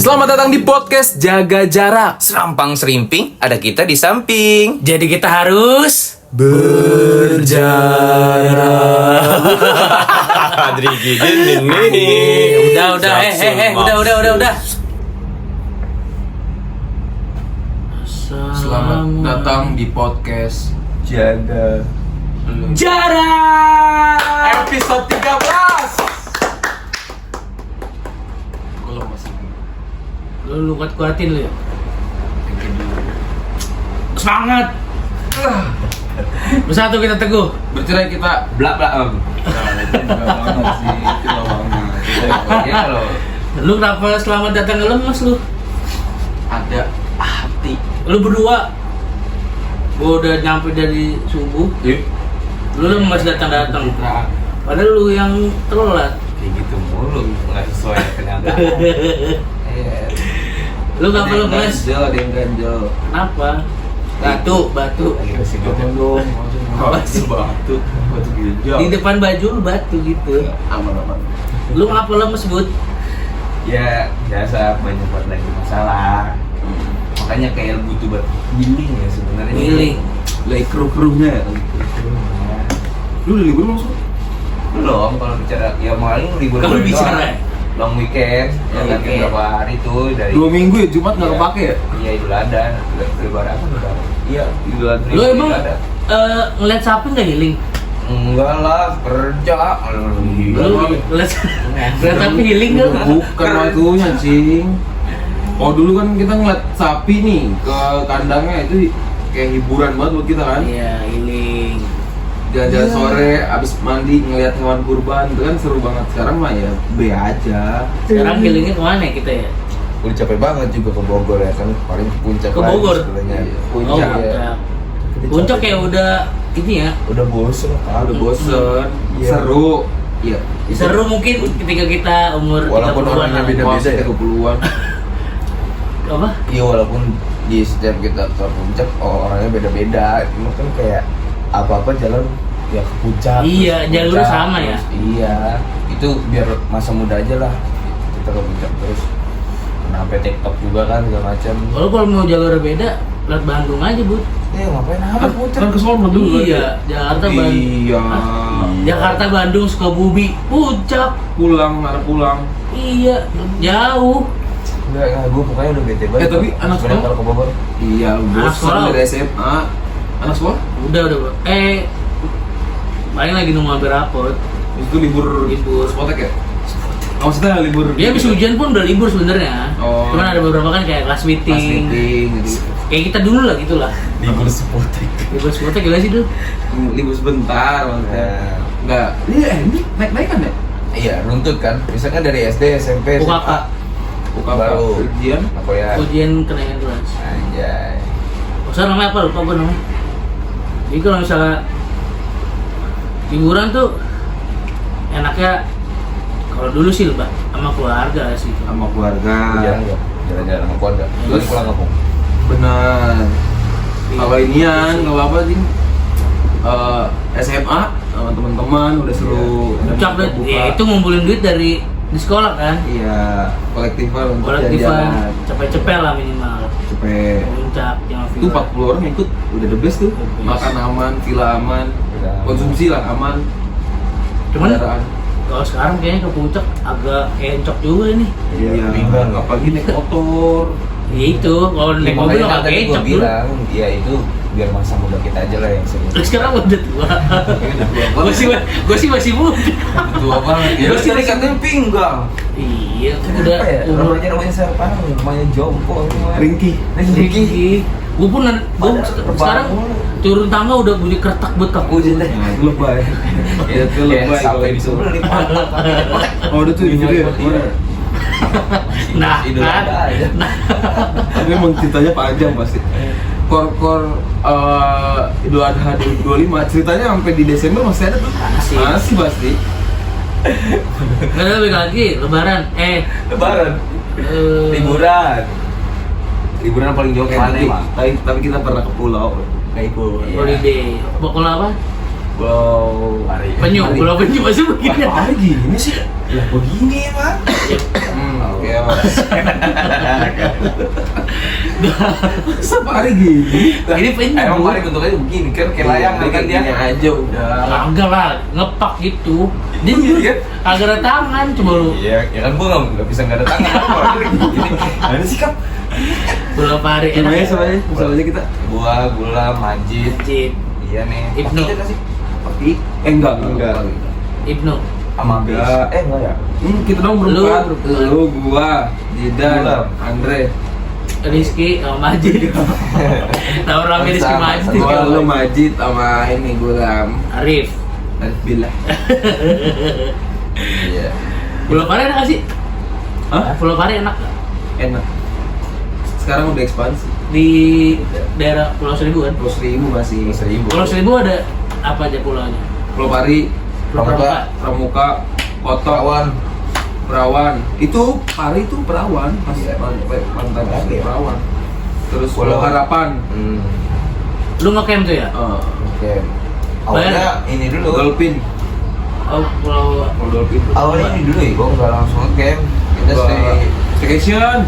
Selamat datang di podcast Jaga Jarak. Serampang serimping, ada kita di samping. Jadi kita harus berjarak. Adrigi gini nih. udah, udah. Selamat datang di podcast Jaga Jarak. episode 13. Kalau masih Lu kuat-kuatin lu ya. Semangat. Bersatu kita teguh. bercerai kita Blak blak. banget sih, kita banget. Ya kalau Lu kenapa selamat datang ke lemes lu? Ada hati. Lu berdua. Gua udah nyampe dari subuh. Lu lemes datang-datang. Padahal lu yang telat. kayak gitu mulu, nggak sesuai kenyataan. Lu nggak perlu lemes. Ada yang ganjel. Kenapa? Batu. Lagi kesinggung. dong. Batu. Batu ginjal. Di depan baju lu batu gitu. Aman. Lu ngapa lemes, Bud? Ya biasa banyak buat lagi masalah. Makanya kayak butuh buat healing ya sebenarnya. Healing. Lagi keruh-keruhnya. Lu udah libur langsung? Belum, kalau bicara ya maling libur. Kalau doang. bicara. Long weekend, ya Long nanti weekend. berapa hari tuh dari 2 minggu ya, Jumat nggak Iya. kepake ya? Iya Idul Adha, Lebaran apa Lebaran? Iya Idul Adha. Lu emang Idul Adha. ngeliat sapi nggak healing? Enggak lah, kerja. Lu ngeliat sapi healing nggak? Bukan waktunya, Cing. Oh dulu kan kita ngeliat sapi nih ke kandangnya itu kayak hiburan banget buat kita kan. Iya, healing. Jalan-jalan Iya. sore abis mandi ngeliat hewan kurban itu kan seru banget. Sekarang mah ya be aja. Sekarang healingnya kemana ya kita ya? Udah capek banget juga ke Bogor ya kan, paling ke puncak Ke lagi Bogor? sebenarnya. Iya. Oh, Puncak ya. puncak. Puncak kayak udah ini ya. Udah bosen kan. Udah bosen, Iya. seru. Iya. Seru mungkin ketika kita umur Walaupun 30-an orangnya lah. beda-beda ya. 30-an. Apa? Iya walaupun di setiap kita ke puncak orangnya beda-beda, cuma kan kayak apa-apa jalan ya ke puncak. Iya, terus ke jalurnya puncak, sama ya. terus Iya, itu biar masa muda aja lah kita ke puncak terus. Sampai TikTok juga kan segala macam. Kalau mau jalur beda, lewat Bandung aja, Bud. Ngapain apa puncak? Kan ke Solo dulu. Iya, Jakarta Bandung. Iya. Jakarta Bandung Sukabumi, puncak. Arah pulang. Iya, jauh. Enggak, gue pokoknya udah bete banget. tapi anak sebenarnya sekolah? kalau ke Bogor. Iya, Anak bosen sekolah. dari SMA. Anak sekolah? Udah. Paling lagi nunggu hampir rapot. Itu libur spotek ya? Oh, maksudnya libur. Dia habis ujian pun udah libur sebenarnya. Oh. Cuman ada beberapa kan kayak kelas meeting. Pas meeting gitu. Kayak kita dulu lah gitu lah. Libur spotek. Libur sekolah gimana sih dulu? Libur sebentar maksudnya. Ya. Enggak. Iya, ini naik kan ya? Iya, runtut kan. Misalkan dari SD, SMP, UKK. SMA, Buka baru ujian. apa ya? Ujian kenaikan kelas. Anjay. Maksudnya namanya apa? Lupa gue namanya. Jadi kalau misalnya liburan tuh enaknya kalau dulu sih Mbak sama keluarga sih. Sama keluarga. Jarang ya, jalan-jalan sama keluarga. Lu Terus? pulang kampung. Benar. Iya. Kalau inian nggak apa-apa sih. SMA sama teman-teman udah seru. Dan Puncak buka. duit, ya itu ngumpulin duit dari di sekolah kan. Iya, kolektifan untuk Kolektifan jalan-jalan. cepet-cepet lah minimal. Cepet. Puncak yang Itu 40 orang ikut, udah the best tuh. The best. Makan aman, villa aman, Villa aman. konsumsi lah aman. Cuman Kendaraan. kalau sekarang kayaknya ke puncak agak encok juga nih. Iya, bingung. apalagi naik motor. Ya itu, kalau naik mobil Makanya kan agak tadi gue encok dulu. bilang, ya itu biar masa muda kita aja lah yang sering. Sekarang udah tua. Gue sih masih muda. Tua banget. Ya Gua sih tadi katanya pinggang. Iya, Kenapa udah ya? umur Namanya siapa? Namanya Jompo. Ringki. Ringki. Gue pun sekarang turun tangga udah bunyi kertak buat kaki. Hujan deh. Nah, itu lebay. Ya, itu lebay kalau Sampai itu. disuruh lipat. Oh, udah tuh Minyak video ya. putih. Nah, Idul kan. Adha aja. Tapi emang ceritanya panjang pasti. Kor Idul Adha 2025 ceritanya sampai di Desember masih ada tuh. Masih. Masih pasti. Nggak ada lebih lagi, Lebaran. Lebaran. Liburan. Liburan paling jauh kemana Tapi, emang? tapi kita pernah ke pulau. Kayak itu. Holiday. Pokoknya apa? Pulau Penyu. Mari. Pulau Penyu masih begini. Apa gini sih? Lah begini emang. Oke, Mas. Masa Pari gini? Ini pengen Emang Bu. paling bentuknya begini kan kayak layangan kan dia. Gini aja udah. Enggak lah, ngepak gitu. Dia Iya, kan? agak ada tangan coba lu. Iya, ya kan gua nggak bisa nggak ada tangan. Gini, ada sikap. Bola pari enak. Namanya Ya? soalnya kita. Gua, Gula, Majid. Cip, Iya nih. Ibnu. Kita kasih. Tapi enggak. Ibnu. Sama Bis. Enggak. Enggak ya? Kita dong berempat. Lu. Lu, gua, Didan, Gula. Andre. Rizky sama Majid. Tahu rame Rizky Sama, Majid. Gua, lu, Majid sama ini Gulam. Arif. Alhamdulillah. Iya. Bola pari enak gak sih? Hah? Bola pari enak gak? Enak. Sekarang udah ekspansi. Di daerah Pulau Seribu kan? 100.000 masih. 1000. Pulau Seribu ada apa aja pulaunya? Pulau Pari, Pulau Pramuka. Pramuka. Pramuka, Kotok, Kawan. Perawan. Itu Pari itu Perawan, pas Iya. pantai Iya. Perawan. Terus Pulau- Pulau Harapan. Lu ngecamp tuh ya? Oke. Awalnya ini dulu. Dolphin. Oh, Pulau Pulau Dolphin. Awalnya ini dulu ya, gua nggak langsung ngecamp. Kita stay Staycation,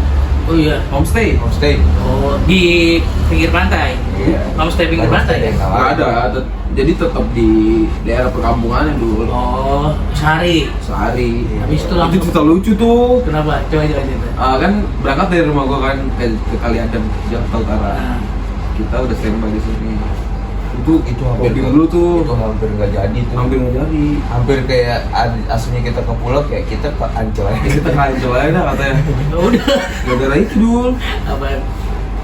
Oh iya. homestay. homestay. Oh, di pinggir pantai. Iya. Homestay pinggir pantai. Nggak ada, jadi tetap di daerah perkampungan dulu. Oh, sehari. Sehari. Habis itu Itu langsung. cerita lucu tuh. Kenapa? Coba cerita. Kan berangkat dari rumah gua kan ke Kali Adem, Jakarta Utara. Nah, Kita udah standby di sini. Itu hampir hobi nggak- dulu tuh. Itu hampir nggak jadi tuh. Hampir nggak jadi. Hampir kayak aslinya kita ke pulau kayak kita ke Ancol aja. Kita kancol aja dah katanya. ya udah. Gara-gara itu dul. Apaan?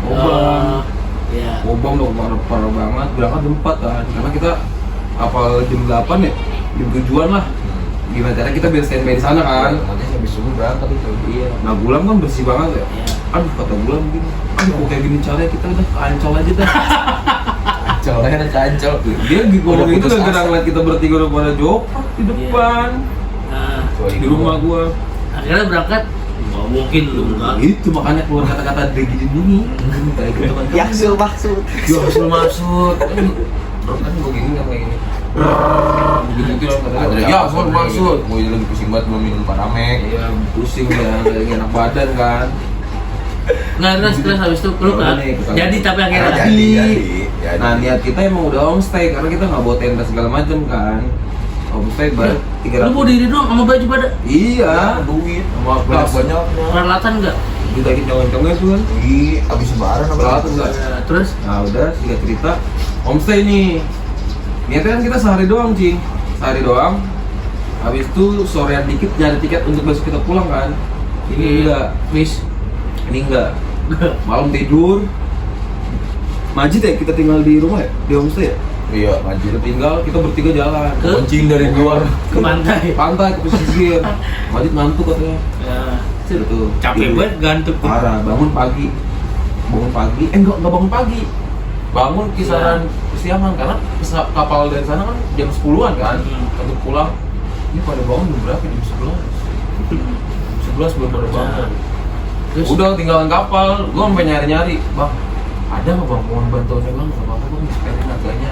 Obam. Ya. Obam udah parah banget. Berangkat jam 4 kan. Karena kita kapal jam 8 ya. Jam 7-an lah. Gimana cara kita biar standby di sana kan. Nanti habis subuh berangkat itu. Iya. Nah Gulam kan bersih banget ya. Ya. Aduh kata Gulam gini. Aduh kok kayak gini caranya kita udah ke Ancol aja dah. Ancol aja ke Ancol. Dia ngomong Udah itu putus gara-gara asa. ngeliat kita bertiga udah pada jopak di depan. Nah, Di rumah gua. akhirnya berangkat. Nggak mungkin lu enggak. Itu makanya keluar kata-kata dari gini. Kayak gitu kan. Yaksul maksud. Ya hasil masuk. Kan gua gini kan kayak gini. Begitu kan katanya. Ya hasil masuk. Gue lagi pusing banget belum minum Paramek. Iya pusing ya, kayak enak badan kan. Nggak, terus habis itu lu kan. Nih, ke Jadi tapi akhirnya. Jadi. Jadi. Nah niat kita emang udah homestay karena kita nggak bawa tenda segala macam kan. Homestay baru Lu mau diri doang sama baju pada Iya. Duit. Sama Banyak. peralatan enggak? Didakin cowok-cowoknya tuh kan. Ih, abis lebaran apa? Peralatan enggak? Terus Nah udah singkat cerita homestay nih. Niatnya kan kita sehari doang cing. Sehari doang. Habis itu sorean dikit nyari tiket untuk besok kita pulang kan. Ini enggak. Wis. Ini enggak. Malam tidur. Majid ya kita tinggal di rumah ya? Di homestay ya? Iya, maju. Kita tinggal, kita bertiga jalan Ke? Kuncing dari luar. Ke pantai. pantai ke pesisir. Majid ngantuk katanya. Ya, Itu capek banget gantuk. parah. Bangun pagi. Enggak bangun pagi. Bangun kisaran kesiangan karena kapal dari sana kan jam 10-an kan. Untuk pulang. Ini pada bangun jam berapa? Jam 11. 11 belum pada bangun. Terus Udah tinggalan kapal, gua sampai nyari-nyari, bang. Ada nggak bang mohon bantuannya bang? Gak apa-apa bang, sekarang harganya.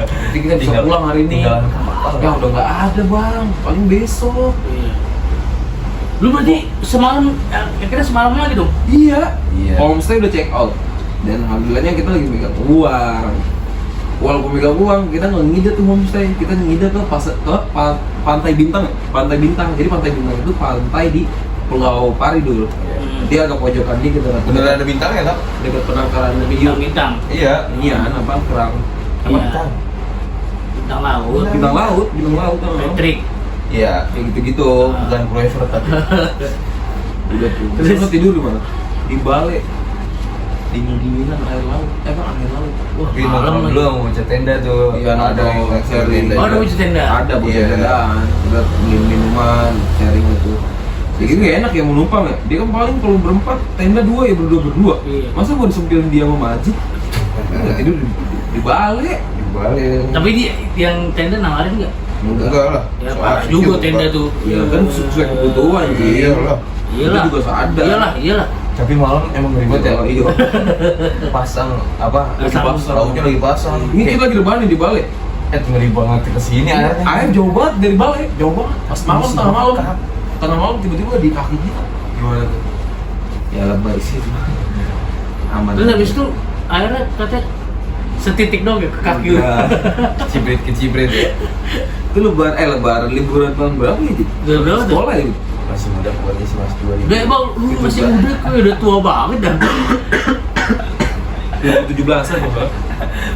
Nanti kita bisa Tinggal- pulang hari ini. tinggalan kapal. Ya udah nggak ada bang, paling besok. iya. Lu berarti semalam akhirnya semalam lagi dong. Iya. Iya. Homestay udah check out. Dan alhamdulillahnya kita lagi megang uang. Walaupun megang uang, kita nggak ngide tuh homestay. Kita ngide ke Pantai Bintang. Ya? Pantai Bintang. Jadi Pantai Bintang itu pantai di Pulau Pari dulu. Dia agak pojokan dikit. Beneran ada bintangnya tak? Dekat penangkaran Biu. Bintang. Iya. Iya, apa kerang. Iya. Bintang laut. Bintang laut. Patrick. Iya. Kayak gitu-gitu. Bukan Clover tapi. Udah tuh. Terus? Terus tidur di mana? Di balai. Dingin-dinginan air laut. Air laut. Wah, Tapi malam nongkrong lagi. dulu mau baca tenda tuh. Iya, ada nongkrong, yang sharing. tenda Oh, ada juga. wujud tenda. ada buat Iya. tendaan. Udah beli minuman, sharing itu. Jadi gak enak ya mau numpang ya. Dia kan paling kalau berempat tenda 2 ya berdua. Iya. Masa mau disempilin dia sama Majid? Udah tidur di balai. Di balik. Tapi dia yang tenda nawarin nggak? Enggak lah. Ya Soalnya parah juga tenda tuh. Iya kan sesuai kebutuhan Ji. Iya lah. Iyalah. Kita juga sadar. Iyalah. Tapi malam emang ribet ya. Iya. Pasang apa? Lagi pasang. Lauknya lagi pasang. Ini kita lagi rebahan di balai. Ngeri banget ke sini airnya. Air jauh banget dari balai, jauh banget. Pas malam Masih tengah malam. bengkak. Tengah malam tiba-tiba di kaki kita. Gimana tuh? Ya lebay sih. aman. Terus habis itu akhirnya katanya setitik dong ya ke kaki lu. Enggak. Kecibrit ya. Itu lebaran liburan tahun berapa ya? Cip? Berapa tuh? Sekolah ya? Masih muda pokoknya sih Mas 2000. Udah emang lu masih muda kok udah tua banget dah. 2017-an ya.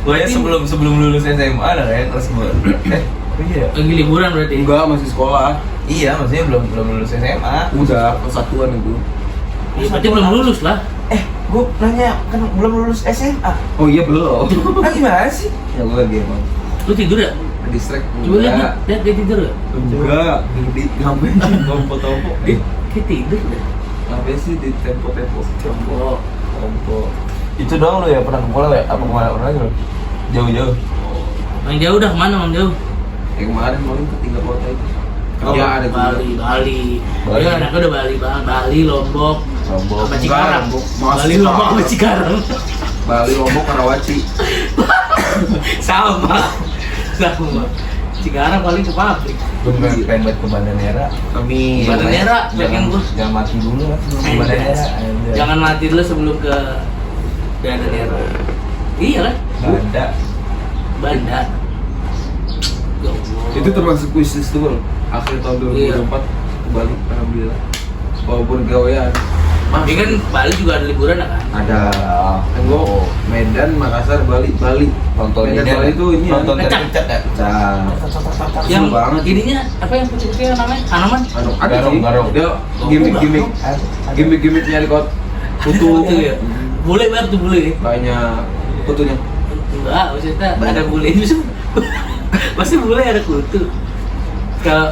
Pokoknya sebelum lulus SMA lah ya kelas 2. Iya. Lagi liburan berarti. Enggak, masih sekolah. Iya, maksudnya belum lulus SMA. Udah kesatuan itu. Ya, berarti belum lulus lah. Gue nanya kan belum lulus SMA. Oh iya belum. Ah gimana sih? Ya gue lagi emang Lu tidur ya? distract. Coba lihat dia tidur ya? Enggak, ngapain sih tompo-tompo? Kayak tidur deh. Ngapain sih di tempo-tempo? Oh, Tompo. Itu doang lo ya pernah ke Pulau ya? Apa kemana lagi lo? Jauh-jauh. Mang jauh dah mana Mang jauh? Yang kemarin ke 3 kota itu. Oh, Kerja ada juga. Bali. Ya anaknya udah Bali banget. Bali, Lombok, Lombok. sama Cikarang. Lombok. Mas Bali, Lombok, sama Cikarang. Bali, Lombok, Karawaci. Sama. Cikarang paling ke pabrik. Gue pengen buat ke Banda Nera. Kami Banda Nera, pengen gua. Jangan mati dulu lah sebelum ke Banda Nera. Jangan mati dulu sebelum ke Banda Nera. Iya kan? Banda. Ya Allah. itu termasuk wishlist tuh Bang. Akhir tahun 2024 ke Bali, alhamdulillah. Walaupun gawean. Tapi kan Bali juga ada liburan kan? Ada kan gua Medan, Makassar, Bali. Nonton Medan ini Bali tuh ini nonton Ngecak. dari cat ya. Cak. Yang Seru banget. ininya apa yang putih-putih yang namanya? Tanaman? Ada sih. Garong. Dia gimmick nyari kot Putu kutu ya. Bule banget tuh bule. banyak kutunya. Enggak, maksudnya ada bule pasti bule ada kutu. Kalau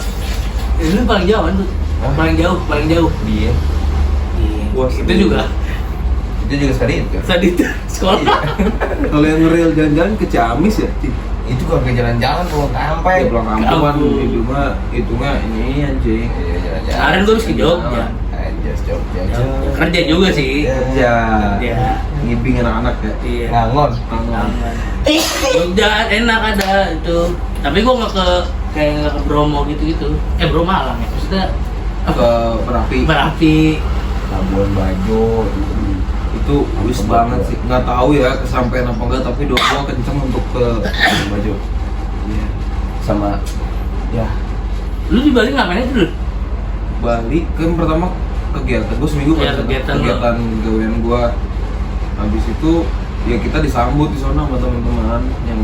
ini paling jauh kan tuh. Paling jauh. Iya. Wah, Itu seru. juga Itu juga sekali itu. tadi tuh sekolah. Kalau yang real jalan-jalan ke Ciamis ya, Cip. Itu kalau ke jalan-jalan pulang sampai. Ya pulang kampung kan Kampung. itu mah ini anjing. Iya jalan-jalan. Kemarin gue harus ke Jogja. Anjas Jogja. Kerja juga sih. Kerja. Kerja. Ngibing anak-anak ya. Iya. Ngangon. Kangen. Jogja enak ada itu. Tapi gua nggak ke kayak nggak ke Bromo gitu. Bromo Malang ya. Maksudnya Ke Merapi. Merapi. Labuan Bajo. Itu wis banget sih. Nggak tahu ya kesampaian apa enggak, tapi doa gua kenceng untuk ke Bajo. Iya. Sama ya Lu di Bali ngapain aja dulu? Bali kan pertama kegiatan gua seminggu Iya, kan kegiatan gawean gua. Habis itu ya kita disambut di sana sama teman-teman yang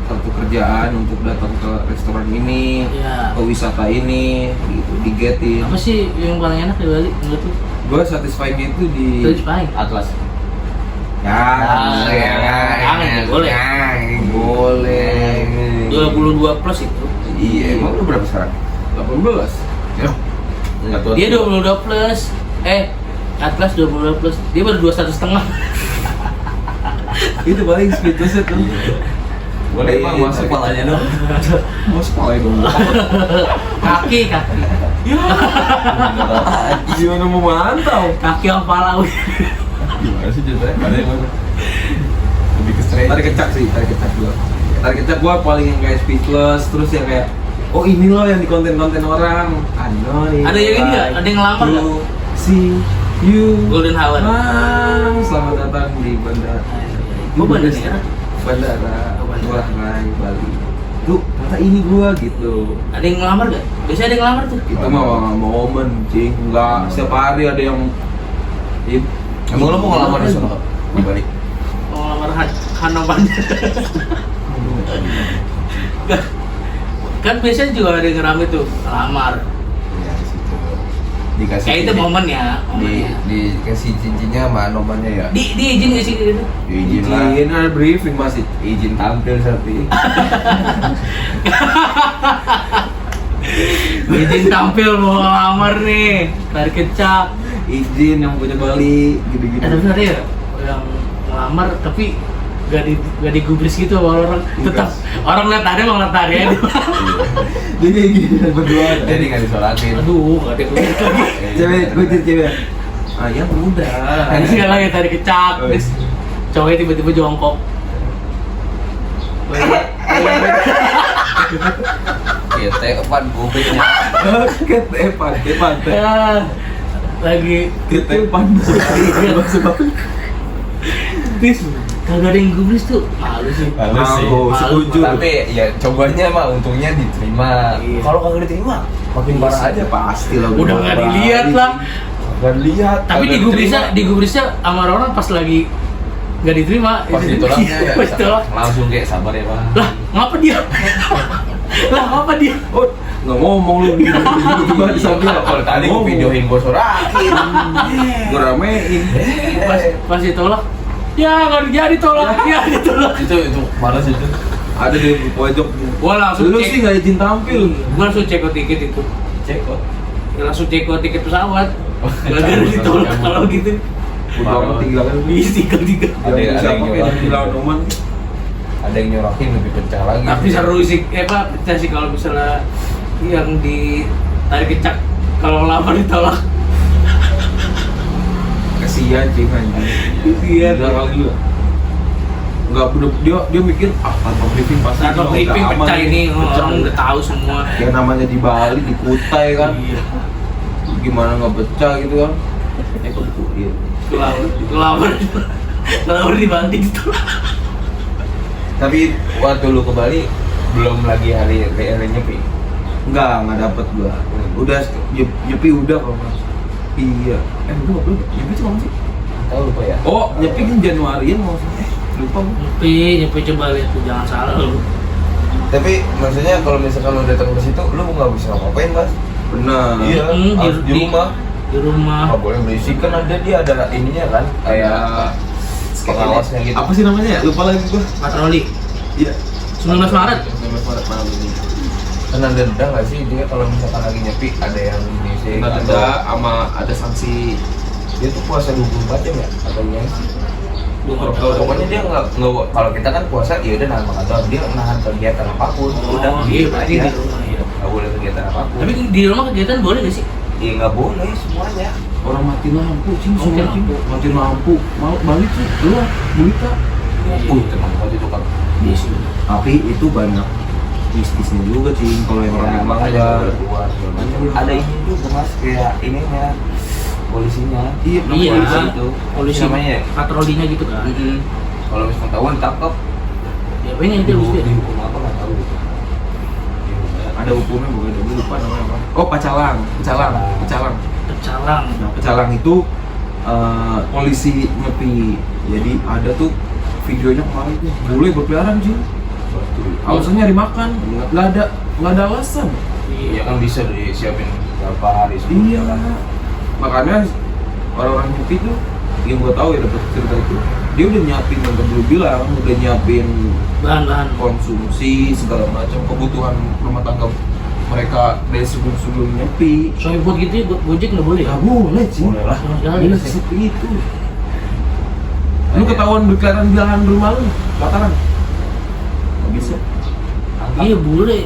satu kerjaan untuk datang ke restoran ini, Iya. ke wisata ini, gitu, digetin. Apa sih yang paling enak di Bali menurut lu? Gue satisfying itu di Terus paling Atlas. boleh. Boleh. 22 plus itu. Iya, emang lu berapa sekarang? 18. Ya. Enggak tua. Dia 22 plus. Atlas 22 plus. Dia baru 21,5. Itu paling speedless tuh. Boleh Bang, masuk palanya dong. Masuk palanya dong. Kaki. Gimana mau mantau? Kaki yang pala. Gimana sih ceritanya? Ada yang mana? Lebih ke straight. Tarik kecak sih, tarik kecak gua. Tarik kecak gua paling yang kayak speedless, terus yang kayak oh ini loh yang di konten-konten orang. Ada yang ini nggak? Ada yang ngelamar nggak? See you. Golden Hour. Selamat datang di bandara. Gua Banda Nera. Bandara Oh, Bandara. Ngurah Rai Bali. Tuh, kata ini gua gitu. Ada yang ngelamar gak? Biasanya ada yang ngelamar tuh. Itu mah momen, cing. Enggak setiap hari ada yang Emang lu mau ngelamar di sana di Bali? Mau ngelamar Hana Banda. Kan biasanya juga ada yang ngerame tuh ngelamar. Iya, di situ. Dikasih Kayak itu momennya. dikasih cincinnya sama nomannya ya. Di izin gak sih gitu? Izin lah. Izin ada briefing masih. Izin tampil tapi. Izin tampil mau ngelamar nih. Tarik kecap. Izin yang punya Bali gitu-gitu. Tapi ada ya yang ngelamar tapi gak digubris gitu sama orang. Tetap orang lihat ada mau ngeliat ada ya. Dia kayak gini berdua. Jadi nggak disolatin. Aduh, gak ada gubris lagi. Cewek, gue jadi cewek. Ayah muda. Nanti sekali lagi tarik kecap. Terus cowoknya tiba-tiba jongkok. Iya, tepan gobeknya. Ketepan. Ya, lagi Ketepan. Masuk gubris, kagak ada yang gubris tuh, malu sih. Malu sih. Setuju. Tapi ya cobanya mah untungnya diterima. Iya. Kalau kagak diterima makin parah aja. Pasti lah. Udah nggak dilihat lah. Gak lihat. Tapi di gubrisnya sama orang pas lagi nggak diterima. Pas ditolaknya ya. Pas ditolak. Langsung kayak sabar ya Pak. Lah, ngapa dia? Lah, ngapa dia? Oh, nggak ngomong lu gitu. Tiba-tiba di samping. Kalau tadi gue videoin gue sorakin. Gue ramein. Pas ditolak. Ya, nggak jadi tolak. Ya, ditolak. Itu malas itu. Ada di pojok. Gua langsung Lu cek. sih nggak izin tampil. Gua langsung cek tiket itu. Cek kok. Ya, langsung cek tiket pesawat. Gak ada ditolak kalau gitu. Udah orang tinggalkan Isi tiga. Ada yang siapa nyuruh. kayak di lawan Oman. Ada yang nyorakin lebih kencang lagi. Tapi seru sih, pecah sih kalau misalnya yang ditarik kecak kalau lama ditolak. Kesian cing anjing. Iya. Udah kali lu. Enggak udah dia mikir tanpa briefing pasti. Tanpa udah briefing aman pecah nih. ini, Pecah. orang udah tahu semua. Yang namanya di Bali di Kutai kan. Iya. Gimana nggak pecah gitu kan? Kebukuin. Kelawar dibanting ditolak. Tapi waktu lu ke Bali belum lagi hari nyepi. Enggak dapet gua. Udah nyepi udah kalau nggak salah. Iya. Udah belum. Nyepi itu kapan sih? Tahu lupa ya. Oh, nyepi kan Januarian mau lupa gua. Nyepi coba lihat tuh, jangan salah lu. Tapi maksudnya kalau misalkan lu datang ke situ lu nggak bisa ngapain mas? Benar. Iya. Harus di rumah. Di rumah. Nggak boleh berisik kan dia ada ininya kan kayak pengawasnya gitu. Apa sih namanya ya? Lupa lagi gua. Patroli. Iya. 19 Maret. 19 Maret malam ini. Kan ada denda nggak sih dia kalau misalkan lagi nyepi ada yang berisik Ada atau sama ada sanksi. dia tuh puasa 24 jam ya katanya. Dua Pokoknya dia nggak kalau kita kan puasa ya udah nahan makan doang, dia nahan kegiatan apapun. Udah iya gitu berarti aja. di rumah ya. Nggak boleh kegiatan apapun. Tapi di rumah kegiatan boleh gak sih? ya nggak boleh semuanya. Orang mati lampu, cing, Mati semua cing. lampu. Mati lampu, mau balik sih, keluar, berita. Tenang banget itu kan. Iya sih. Tapi itu banyak mistisnya juga cing, kalau yang orang Ya, yang makanya melanggar. boleh keluar segala macam. Iya. Ada ini juga mas kayak ininya polisinya. Iya, Iya, polisi itu. polisi namanya ya? patrolinya gitu kan. Kalau misalkan tahuan ditangkap. Ya pengen dia mesti. Dihukum apa nggak tahu gitu. Ada hukumnya bukan, gue lupa namanya apa. Oh, pecalang. Pecalang. Nah, pecalang itu polisi nyepi. Jadi ada tuh videonya kemarin tuh, bule berkeliaran sih. Alasannya nyari makan, nggak ada alasan. Iya kan bisa disiapin berapa hari sebelum Iya. jalan. Makanya orang-orang nyepi tuh yang gue tahu ya dapat cerita itu, dia udah nyiapin yang dulu bilang, udah nyiapin Bahan-bahan. konsumsi segala macam kebutuhan rumah tangga mereka dari sebelum nyepi. Soalnya buat gitu ya, buat Gojek nggak boleh. Nggak boleh sih. Boleh lah. Sama sekali. Gila seperti itu. Lu ketahuan berkeliaran di lahan rumah lu, bakaran. Nggak bisa. Iya boleh.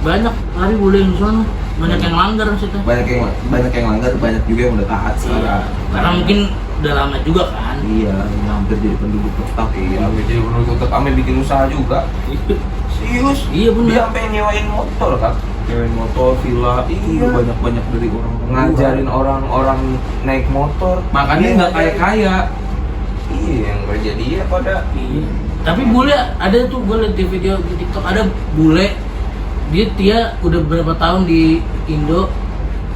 Banyak hari boleh yang sana. Banyak yang langgar maksudnya. Banyak yang langgar, banyak juga yang udah taat Iya. sekarang. Karena mungkin udah lama juga kan. Iya, yang hampir jadi penduduk tetap. Iya, jadi benar tetap ame bikin usaha juga. Serius? Iya bener. Dia sampai nyewain motor kan? Nyewain motor, villa, itu Iya. banyak dari orang Ngajarin orang-orang naik motor. Makanya Dia nggak ngajarin. kaya. Iya, yang kerja dia pada. Iya. Tapi bule ada tuh, gue liat di video di TikTok ada bule dia udah berapa tahun di Indo,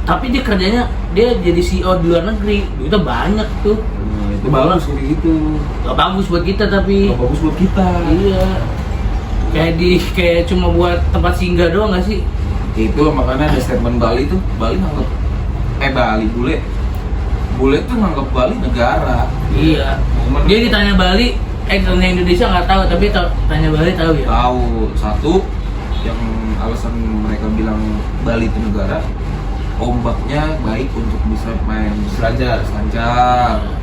tapi dia kerjanya dia jadi CEO di luar negeri, duitnya banyak tuh. Nah, itu bagus kayak gitu. Gak bagus buat kita tapi Nggak bagus buat kita. iya kayak cuma buat tempat singgah doang gak sih? Itu makanya ada statement Bali tuh, Bali nganggap bule tuh nganggap Bali negara. Iya. Dia ditanya Bali, ditanya Indonesia nggak tahu, tapi tanya Bali tahu ya. Tahu satu yang alasan mereka bilang Bali itu negara, ombaknya baik untuk bisa main Selancar.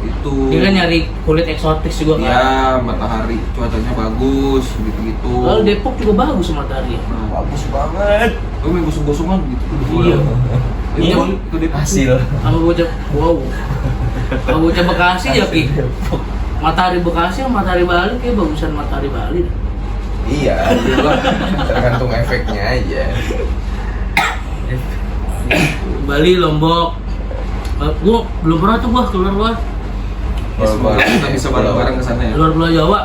itu. Dia kan nyari kulit eksotis juga kan. Ya, matahari cuacanya bagus gitu-gitu. Lalu Depok juga bagus matahari. Nah, Bagus banget. lu main gosong-gosongan gitu. Iya. Iya, ke Depok. Hasil. Sama bocah, wow. Sama bocah Bekasi ya Ki. Matahari Bekasi sama matahari Bali kayak bagusan matahari Bali. Iya, tergantung efeknya aja. Bali, Lombok. Gua belum pernah tuh keluar. Ya, semoga kita bisa bareng-bareng ke sana ya. Luar Pulau Jawa,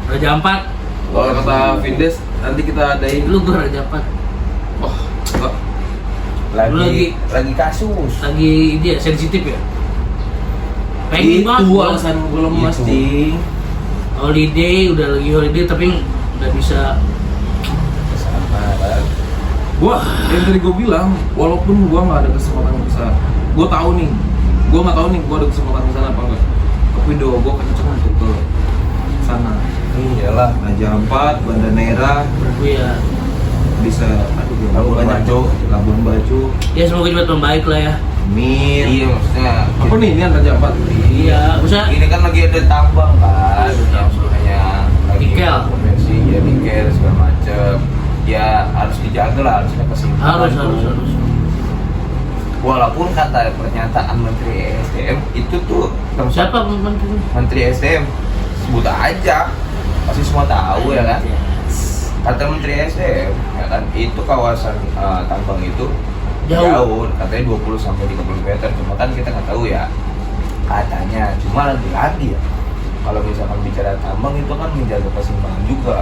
Raja Ampat. Kalau kata Vindes nanti kita adain. Lu gue Raja Ampat. Wah, enggak. Lagi kasus. Lagi dia sensitif ya. Pengen Itu banget gua. alasan gue lemas, Itu. Cing. Holiday, udah lagi holiday tapi nggak bisa. Sama kan. Gua yang tadi gue bilang, walaupun gua nggak ada kesempatan bisa, gua tahu nih, gua nggak tahu nih gua ada kesempatan ke sana apa enggak. Tapi doa gua kenceng untuk ke sana. Iyalah. Raja Ampat, Banda Neira, Gue ya. bisa, aduh ya, Labuan Bajo. Labuan Bajo, Ya semoga cepat membaik lah ya. Amin. Iya maksudnya. Apa nih ini Raja Ampat? Iya, bisa. Ini kan lagi ada tambang kan, yang sebenarnya lagi Nikel. potensi ya nikel segala macem. Ya harus dijaga lah, harusnya kesimpulan. Harus. Walaupun kata pernyataan Menteri SDM itu tuh Siapa menteri? Menteri SDM sebut aja, pasti semua tahu ya kan. Kata Menteri SDM ya kan, itu kawasan tambang itu Jauh. katanya 20 sampai 30 meter, cuma kan kita nggak tahu ya katanya. Cuma lagi ya, kalau misalkan bicara tambang itu kan menjaga keseimbangan juga.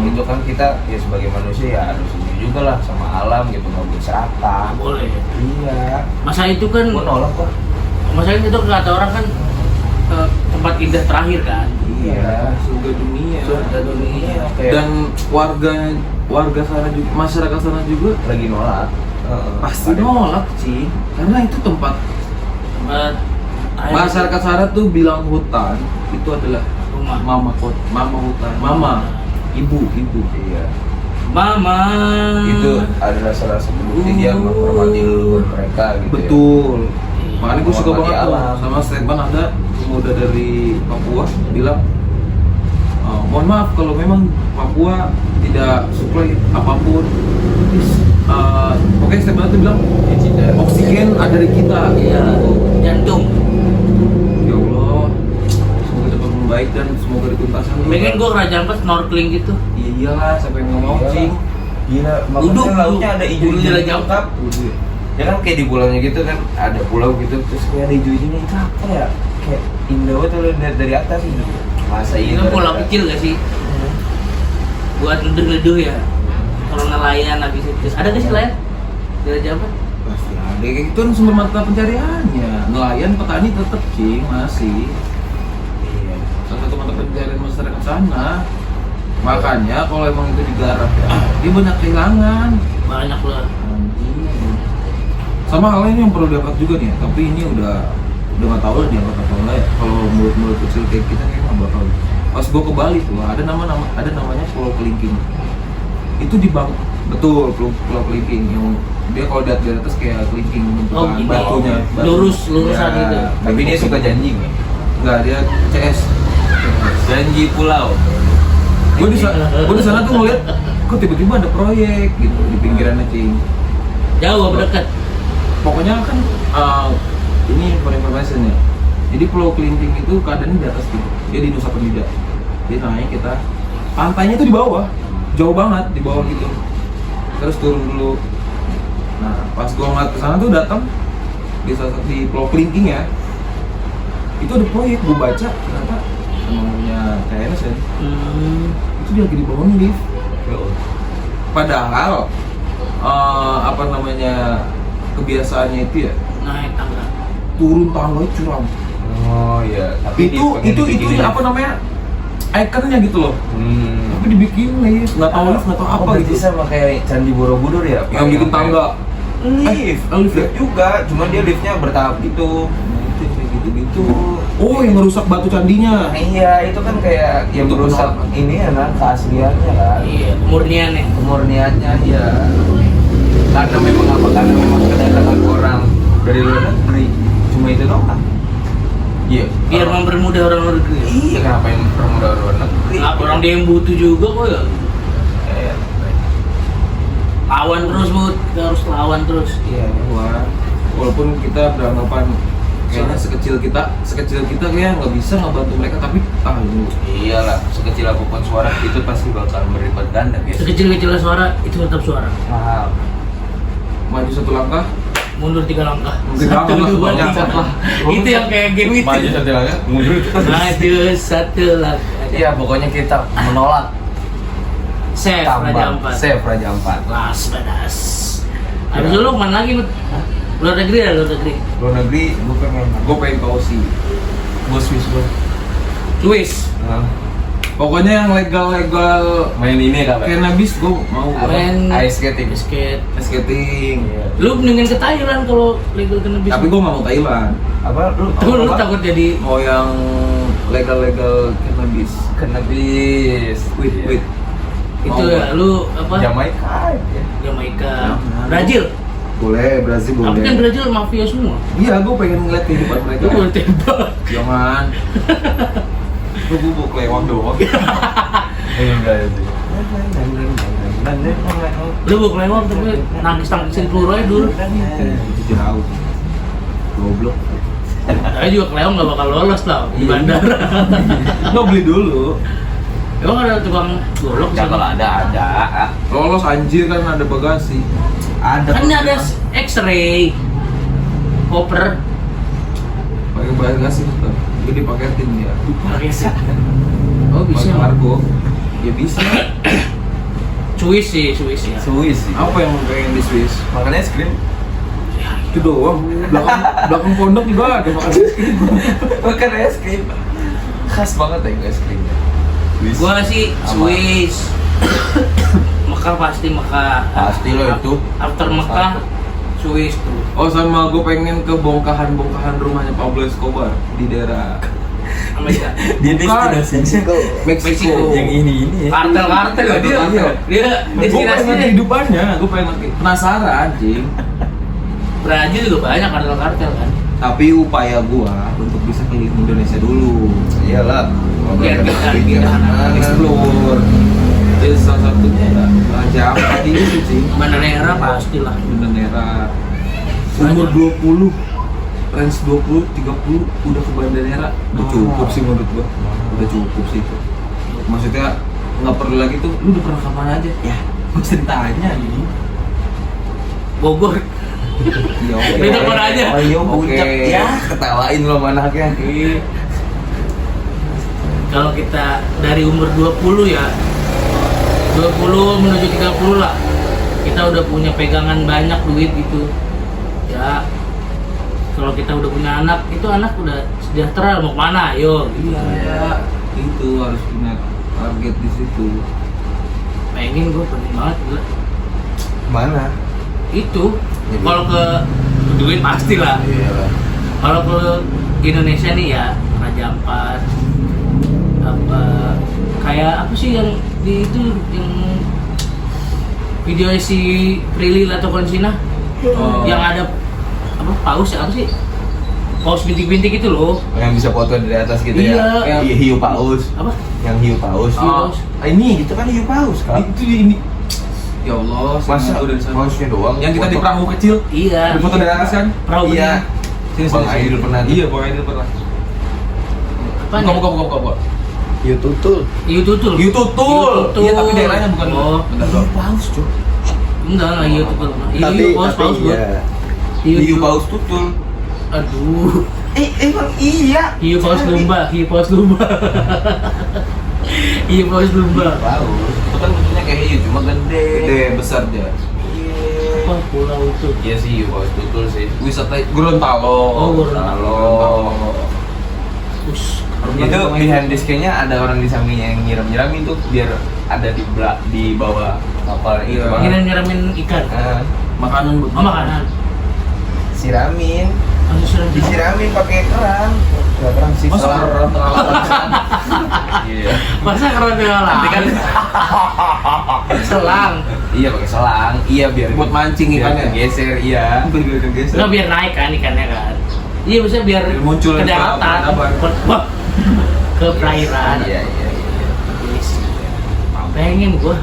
Itu kan kita ya sebagai manusia ya harus ini juga lah sama alam gitu, nggak boleh serakah. Boleh. Iya, Masa itu kan, gua nolak kok. masa itu kata orang kan tempat indah terakhir kan. Iya, Surga dunia. Surga dunia. Kayak Dan warga sana juga, masyarakat sana juga lagi nolak. pasti nolak sih, karena itu tempat Tempat air masyarakat sana tuh bilang hutan itu adalah rumah. mama hutan, mama, ibu. Iya. Mama. Itu adalah salah satu bukti dia menghormati leluhur mereka gitu. Betul. Iya. Makanya gue suka Menghormati banget tuh alam. sama statement ada pemuda dari Papua bilang, mohon maaf kalau memang Papua tidak supply apapun. Pokoknya statement itu bilang oksigen ada di kita. Iya. Jantung. Ya Allah, semoga cepat membaik dan semoga dituntaskan. Pengen gue Raja Ampat snorkeling gitu. Iya iyalah, siapa yang nggak mau Iyalah. cing. Gila, Duduk, makanya lautnya ada duduk. hijau-hijau Duduk. lengkap. Ya kan kayak di pulaunya gitu kan, ada pulau gitu, terus kayak ada hijau-hijaunya itu apa ya? Kayak indah banget kalau lihat dari atas gitu. Masa Ini iya? kan pulau kecil gak sih? Buat neduh-neduh ya. Kalau nelayan habis itu. Ada gak sih nelayan? Di Raja Ampat? Pasti ada, kayak gitu kan sumber mata pencariannya. Nelayan, petani tetap cing masih. Iya. Salah satu mata pencarian masyarakat sana. Makanya kalau emang itu digarap ya, dia banyak kehilangan. Banyak lah. Sama halnya yang perlu diangkat juga nih, tapi ini udah nggak tahu lah diangkat apa enggak ya. Kalau mulut kecil kayak kita kayak nggak bakal. Pas gua ke Bali tuh ada namanya Pulau Kelingking. Itu di betul Pulau Kelingking yang dia kalau di atas kayak kelingking Oh, bentukan gitu. batunya. Lurusan Ya, gitu. Tapi dia suka janji nih. Enggak, dia CS. Janji pulau. Gue di sana tuh ngeliat kok tiba-tiba ada proyek gitu di pinggirannya cing. Jauh apa dekat? Pokoknya kan ini for information ya. Jadi Pulau Kelingking itu keadaannya di atas gitu. Dia di Nusa Penida. Dia naik kita. Pantainya tuh di bawah, jauh banget di bawah gitu. Terus turun dulu. Nah, pas gua ngeliat ke sana tuh datang di Pulau Kelingking ya. Itu ada proyek, gua baca ternyata namanya KNS ya. Itu dia lagi dibangun lift. Padahal apa namanya kebiasaannya itu ya Naik tangga. turun tangga curam. Oh iya. Tapi Itu apa namanya ikonnya gitu loh. Tapi dibikin lift, nggak tahu lift, nggak tahu apa berarti gitu. sama kayak Candi Borobudur ya? Yang bikin tangga. Lift, lift ya? juga, cuman dia liftnya bertahap gitu. Gitu. Oh, yang merusak batu candinya. Iya, itu kan kayak yang Untuk merusak menolak. ini ya kan, keasliannya kan. Iya, kemurniannya. Kemurniannya ya. Karena memang kedatangan orang dari luar negeri cuma itu doang. Iya. Biar mempermudah orang luar negeri. Iya, kenapa yang mempermudah orang luar negeri? Nah, orang dia yang butuh juga kok ya. Iya. Lawan terus Bud, kita harus lawan terus. Iya, Wah, walaupun kita beranggapan kayaknya sekecil kita kayak nggak bisa ngebantu mereka, tapi lu iyalah, sekecil apapun suara itu pasti bakal berlipat ganda guys. Sekecil-kecilnya suara, itu tetap suara. Paham. maju satu langkah mundur 3 langkah. Mungkin Satu, lah, dua, banyak tiga. lah. Itu yang kayak game itu. Maju satu langkah, mundur. Maju 1 langkah. Iya, pokoknya kita menolak Save Raja tambang. Ampat. Save Raja Ampat. Las Vegas. Habis itu lu kemana lagi? Nut? Luar negeri ya, luar negeri. Luar negeri, gue pengen Gue pengen ke Aussie. gue Swiss gue. Swiss. Pokoknya yang legal-legal Main ini kan? cannabis gue mau. Apa? Main Ice skating. skate. Skating. Lu mendingan ke Thailand kalau legal cannabis. Tapi gue gak mau Thailand. Apa lu? Tuh lu apa? takut jadi Mau yang legal-legal cannabis. Cannabis. Wait. itu Mau ya, lu apa? Jamaika. Ya. Jamaika. Jangan. Brazil. Boleh, Brazil Tapi kan boleh. Brazil mafia semua. Iya, gue pengen ngeliat kehidupan mereka. Lu boleh tembak. Jangan. Lu bubuk lewang doang. Enggak itu. Lu bukan lewat tapi nangis-nangisin peluru aja dulu. Itu jauh. Goblok. Saya juga kelewat nggak bakal lolos lah di Iya. bandara. Lo beli dulu. Emang ada tukang golok Ya sih? kalau ada. Lolos anjir kan ada bagasi. Ada. Kan ini ada X-ray, koper, Pakai bagasi tetap. Gue dipaketin ya. pakai sih. Oh bisa. Pakai kargo. Ya bisa. Swiss sih, Swiss ya. Swiss sih. Apa yang mau pengen di Swiss? Makanya es krim. Itu doang. Belakang pondok juga ada makan es krim. Makan es krim. Khas banget ya es krimnya. Gua sih Sama. Swiss. Mekah pasti Mekah. Pasti lo itu. After Mekah, Swiss tuh. Oh sama gue pengen ke bongkahan rumahnya Pablo Escobar di daerah Amerika. Dia Bukan. destinasi Meksiko. yang ini ya. Kartel ya dia. Iya. Dia Gue pengen destinasinya. kehidupannya, gue pengen penasaran anjing. Brazil juga banyak kartel kan. Tapi upaya gua untuk bisa keliling Indonesia dulu. Iyalah. Biar kita Explore. Jadi salah satunya ya Raja Ampat itu sih. Bandara pastilah. Bener daerah umur 20 range 20 30 udah ke Bandanera udah cukup sih menurut gua. Udah cukup sih itu. Maksudnya nggak perlu lagi tuh lu udah pernah kemana aja ya gua ceritanya ini. Bogor. Iya oke. Beda mana aja. Oh iya, Oke. puncak. Ya, ketawain lo anaknya. Kalau kita dari umur 20 ya 20 menuju 30 lah kita udah punya pegangan banyak duit gitu ya. Kalau kita udah punya anak, itu anak udah sejahtera, mau kemana? Ayo gitu. Iya, itu harus punya target di situ. Pengen gue pengen banget gila. Mana? Itu Ya, kalau ke duit pasti lah. Iyalah. Kalau ke Indonesia nih ya Raja Ampat apa kayak apa sih yang di itu yang video si Prilly atau Konsina Oh. yang ada apa paus ya apa sih paus bintik-bintik itu loh Yang bisa foto dari atas gitu Iya. ya. Yang hiu paus. apa Yang hiu paus. Oh. Ini gitu kan hiu paus kan. Itu ini. Ya Allah, Masa udah di sana. pausnya doang. Yang kita di Foto. perahu kecil, iya di foto dari atas kan? perahu Iya. bening. Bang Aidil pernah. Iya, Bang Aidil pernah. apa Buka. Hiu tutul. Hiu tutul Hiu tutul. Iya, tapi daerahnya bukan. oh Bentar, Hiu Bang. paus, Cuk. enggak lah hiu tutul hiu paus paus gua iya. hiu Hiu paus tutul. aduh Emang iya. hiu paus lumba hiu paus lumba hiu paus lumba Paus. Itu kan bentuknya kayak hiu, cuma gede. Gede, besar dia. apa pulau itu Iya sih, hiu paus tutul sih. Wisata Gorontalo. Oh, Gorontalo. Us, Itu behind the scene-nya ada orang di sampingnya yang nyiram-nyiramin tuh biar ada di bawah kapal itu. Iya. Bang. nyiramin ikan Ah, Makanan buat oh makanan siramin, harus sudah disiramin pakai kerang. Enggak kerang sih. Masa selang. keran tengah lautan? Iya. masa keren ya lah Nanti kan selang iya pakai selang. Iya biar Buat mancing biar ikannya. geser iya. Biar geser. nggak biar naik kan ikannya kan iya bisa biar Biar muncul ke ke daratan apa? Wah, ke perairan Iya. Yes. Pengen gua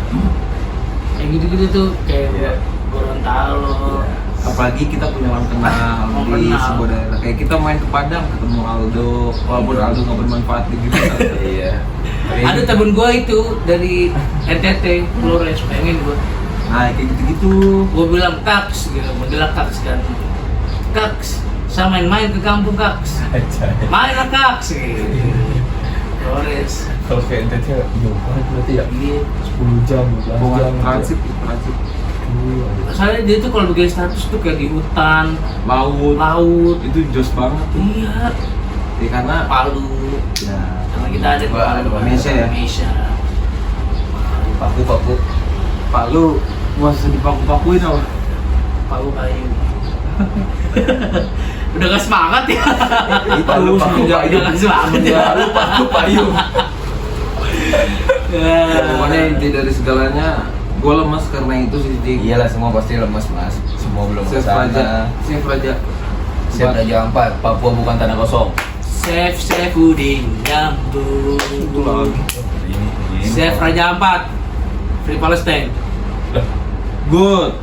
kayak gitu-gitu tuh kayak Iya. Gorontalo Apalagi kita punya orang kenal Orang di kenal. sebuah daerah. Kayak kita main ke Padang ketemu Aldo, walaupun Aldo nggak bermanfaat di gitu. Iya. ada temen gua itu dari NTT Flores pengen gua Nah kayak gitu-gitu. gua bilang taks gitu modelnya taks kan Kaks, saya main-main ke kampung Kaks. Mainlah Kaks. Flores. Kalau kayak itu tuh jauh banget berarti ya. Iya. 10 jam, 12 jam. transit. Soalnya dia tuh kalau bikin status tuh kayak di hutan, laut. Itu jos banget. Iya. Ya, karena Palu. ya Sama kita ada di Gua ada di Palu. Indonesia ya? Indonesia. Paku. Palu masa dipaku-pakuin apa? Palu kayu. Udah gak semangat ya? Palu Udah gak semangat ya? Palu payung. Ya. Pokoknya inti dari segalanya, gue lemas karena itu sih. Dik. Iyalah semua pasti lemas mas. Semua belum Chef kesana. Raja, Chef Raja. Chef Raja 4, Papua bukan tanah kosong. Chef Udin nyambung. Itu lagi. Chef Raja 4 Free Palestine. Good.